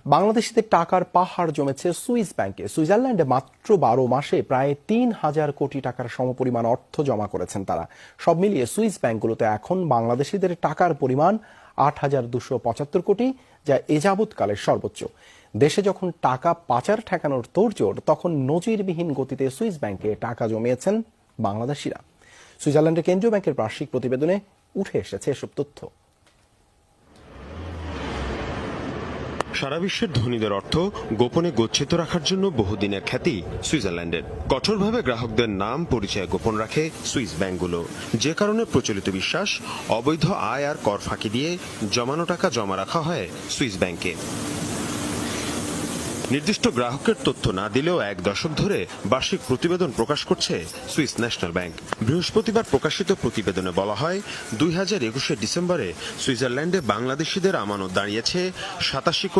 বাংলাদেশিদের টাকার পাহাড় জমেছে সুইস ব্যাংকে। সুইজারল্যান্ডে মাত্র ১২ মাসে প্রায় ৩,০০০ কোটি টাকার সমপরিমাণ অর্থ জমা করেছেন তারা। সব মিলিয়ে সুইস ব্যাংকগুলোতে এখন বাংলাদেশিদের টাকার পরিমাণ ৮,২৭৫ কোটি, যা এ যাবৎকালের সর্বোচ্চ। দেশে যখন টাকা পাচার ঠেকানোর তোড়জোড়, তখন নজিরবিহীন গতিতে সুইস ব্যাংকে টাকা জমিয়েছেন বাংলাদেশিরা। সুইজারল্যান্ডের কেন্দ্রীয় ব্যাংকের বার্ষিক প্রতিবেদনে উঠে এসেছে এসব তথ্য। সারা বিশ্বের ধনীদের অর্থ গোপনে গচ্ছিত রাখার জন্য বহুদিনের খ্যাতি সুইজারল্যান্ডের। কঠোরভাবে গ্রাহকদের নাম পরিচয় গোপন রাখে সুইস ব্যাংকগুলো, যে কারণে প্রচলিত বিশ্বাস অবৈধ আয় আর কর ফাঁকি দিয়ে জমানো টাকা জমা রাখা হয় সুইস ব্যাংকে। নির্দিষ্ট গ্রাহকের তথ্য না দিলেও ১ দশক ধরে বার্ষিক প্রতিবেদন প্রকাশ করছে সুইস ন্যাশনাল ব্যাংক। বৃহস্পতিবার প্রকাশিত প্রতিবেদনে বলা হয়, ২০২১ ডিসেম্বরে সুইজারল্যান্ডে বাংলাদেশিদের আমানত দাঁড়িয়েছে ৮৭